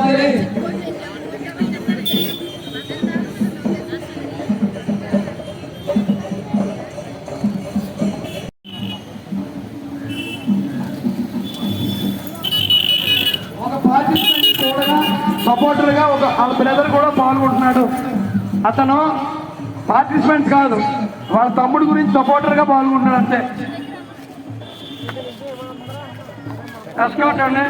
ఉండాలి. ఒక పార్టిసిపెంట్ చూడగా సపోర్టర్గా వాళ్ళ బ్రదర్ కూడా పాల్గొంటున్నాడు. అతను పార్టిసిపెంట్ కాదు, వాళ్ళ తమ్ముడు గురించి సపోర్టర్గా పాల్గొంటున్నాడు అంతే. ఎస్కౌట్ అండి.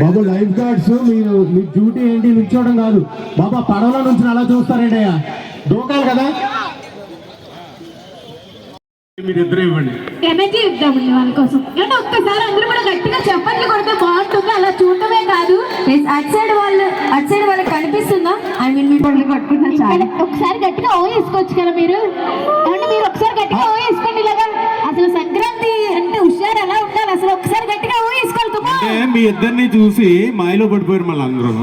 బాబు లైఫ్ గార్డ్స్ మీరు మీ డ్యూటీ ఏంటి నిల్చోవడం కాదు బాబా, పడవలో నుంచి అలా చూస్తారండి అయ్యా, దూకాలి కదా. మీరిద్దరు ఇవ్వండి, ఎనర్జీ ఇద్దామండి వాళ్ళ కోసం. అంటే ఒక్కసారి అందరూ కూడా గట్టిగా చెప్పట్లు కొడితే బాగుంటుంది, అలా చూడటమే కాదు. అటు సైడ్ వాళ్ళకి కనిపిస్తుందా? ఐ మీన్ మీ పళ్ళు పట్టుకున్నా చాలా. ఒకసారి గట్టిగా ఓ వేసుకోవచ్చు కదా మీరు, అంటే మీరు ఒకసారి గట్టిగా ఓ వేసుకోండి ఇలాగా. అసలు సంక్రాంతి అంటే హుషారు ఎలా ఉండాలి, అసలు ఒకసారి గట్టిగా ఓ వేసుకోవాలి. మీ ఇద్దరిని చూసి మాయలో పడిపోయారు మళ్ళీ అందరూ.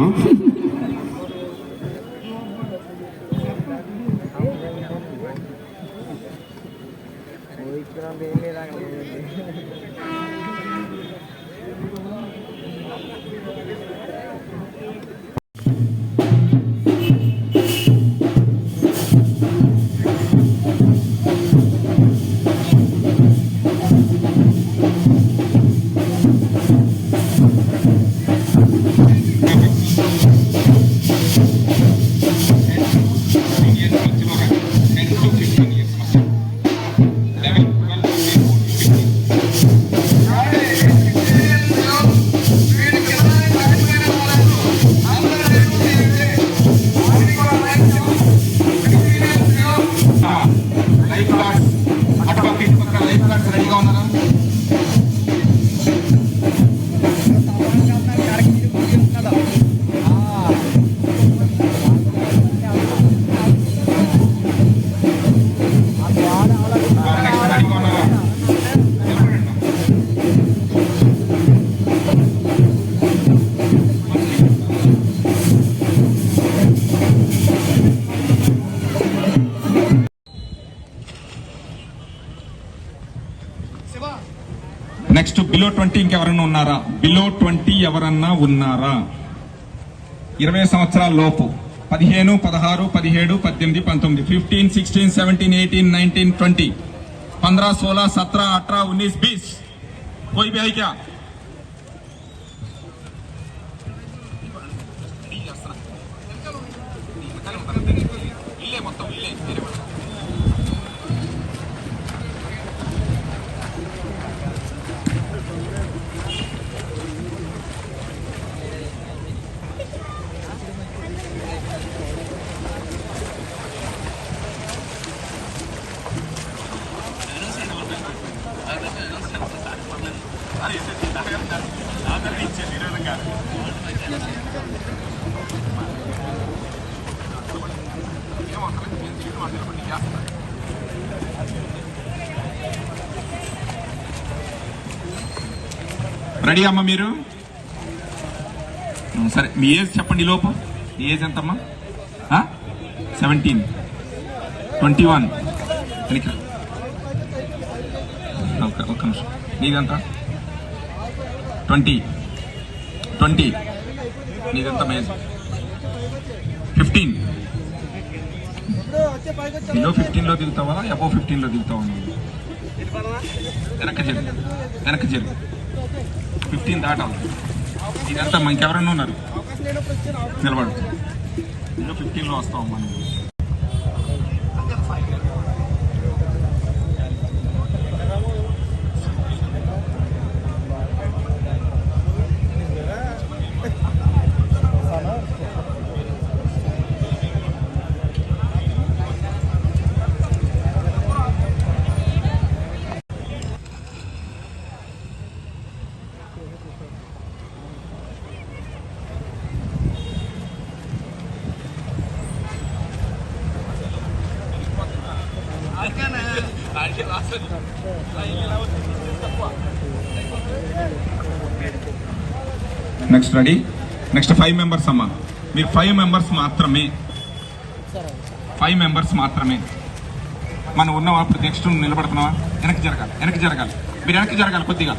నెక్స్ట్ బిలో 20 ఇంకెవరన్నా ఉన్నారా? బిలో 20 ఎవరన్నా ఉన్నారా? 20 సంవత్సరాల లోపు 15, 16, 17, 18, 19, 15, 16, 17, 18, 19, 20, 15, 16, 17, 18, 19, 20. कोई भी है क्या? రెడీ అమ్మా మీరు? సరే మీ ఏజ్ చెప్పండి లోపు. మీ ఏజ్ ఎంతమ్మా? 17, 21. ఒక్క నిమిషం. నీదెంత? 20. నీదెంత ఏజ్? 15. బిలో 15 లో దిగుతావా? అబౌవ్ 15 లో దిగుతావా? వెనక్కి జరుగు. 15 దాటాలి. ఇదంతా ఇంకెవరన్నా ఉన్నారు? నిలబడు. బిలో 15 లో వస్తాం మనం. Next ready. నెక్స్ట్ 5 మెంబర్స్ అమ్మా. మీరు 5 మెంబర్స్ మాత్రమే. 5 మెంబర్స్ మాత్రమే. మనం ఉన్నావా? ఇప్పుడు నెక్స్ట్ నిలబడుతున్నావా? వెనక్కి జరగాలి. మీరు వెనక్కి జరగాలి కొద్దిగా.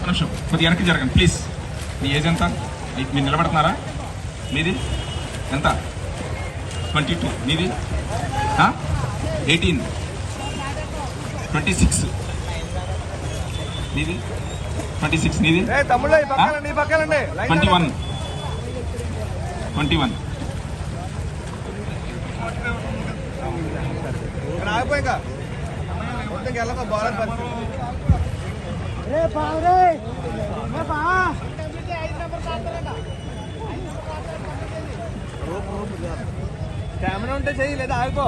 నిమిషం కొద్దిగా వెనక్కి జరగండి ప్లీజ్. మీ ఏజ్ ఎంత? మీరు నిలబడుతున్నారా? మీది ఎంత? 22. నీది 18, 26. నీది 26. నీది 21. కెమెరా ఉంటే చెయ్యి, లేదా ఆగిపో.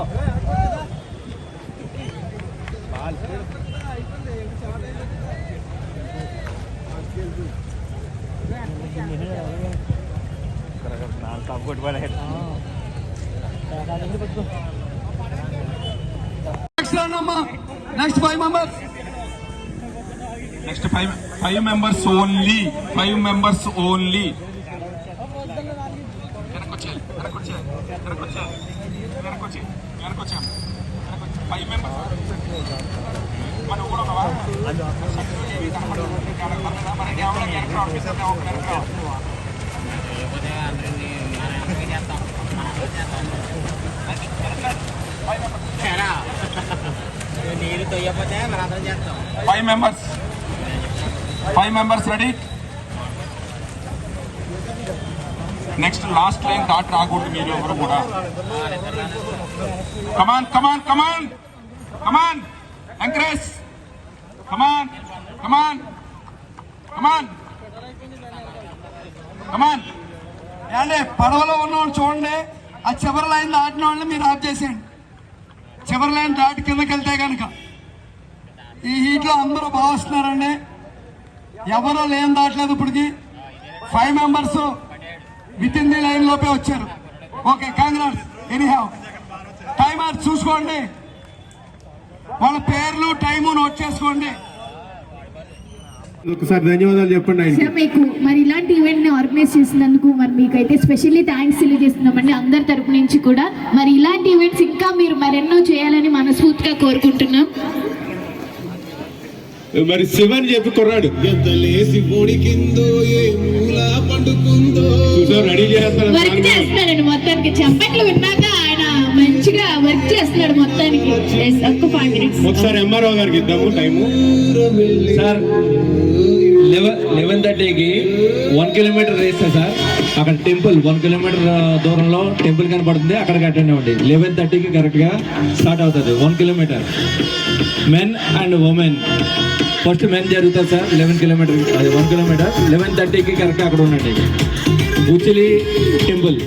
Next 5 members. Next 5 members only. 5 members only. వెనకొచ్చేయాలి. 5 మెంబర్స్. మనం కూడా ఉన్నావా? నీరు తొయ్యపోతే మనందరం చేస్తాం. 5 members ready. Next last line దాటి రాకూడదు మీరు ఎవరు కూడా. కమాన్ ఎంకరేజ్. కమాన్ అంటే పడవలో ఉన్న వాళ్ళు చూడండి, ఆ చివరి లైన్ దాటిన వాళ్ళని మీరు ఆఫ్ చేసేయండి. చివరి లైన్ దాటి కిందకి వెళ్తే కనుక ఈ హీట్లో అందరూ బాగా వస్తున్నారండి. ఎవరో లేని దాటలేదు ఇప్పటికి. 5 members with in the line లోపే వచ్చారు. Okay, congrats. Any have timer చూసుకోండి, వాళ్ళ పేర్లు టైము నోట్ చేసుకోండి. ఒకసారి ధన్యవాదాలు చెప్పండి ఆయనకి. సార్ మీకు మరి ఇలాంటి ఈవెంట్ ని ఆర్గనైజ్ చేసినందుకు మరి మీకైతే స్పెషల్లీ థ్యాంక్స్ తెలియజేస్తున్నామండి అందరి తరపు నుంచి కూడా. మరి ఇలాంటి ఈవెంట్స్ ఇంకా మీరు మరెన్నో చేయాలని మనస్ఫూర్తిగా కోరుకుంటున్నాం. మరి శివన్ చెప్పి కొన్నాడు రెడీ చేస్తాడు, వర్క్ చేస్తున్నాడండి మొత్తానికి. చెప్పట్లు విన్నాక ఆయన మంచిగా వర్క్ చేస్తున్నాడు మొత్తానికి. Yes, ఒక్క 5 minutes. ఒకసారి ఎంఆర్ఓ గారికి ఇద్దాము టైము. సార్ 11:30కి 1 కిలోమీటర్ రేస్ సార్. అక్కడ టెంపుల్ 1 కిలోమీటర్ దూరంలో టెంపుల్ కనపడుతుంది, అక్కడికి అటెండ్ అవ్వండి. 11:30కి కరెక్ట్గా స్టార్ట్ అవుతుంది 1 kilometre. Men and women first men జరుగుతుంది సార్ 11 కిలోమీటర్, అది 1 కిలోమీటర్. 11:30కి కరెక్ట్గా అక్కడ ఉండండి. ఉచిలి టెంపుల్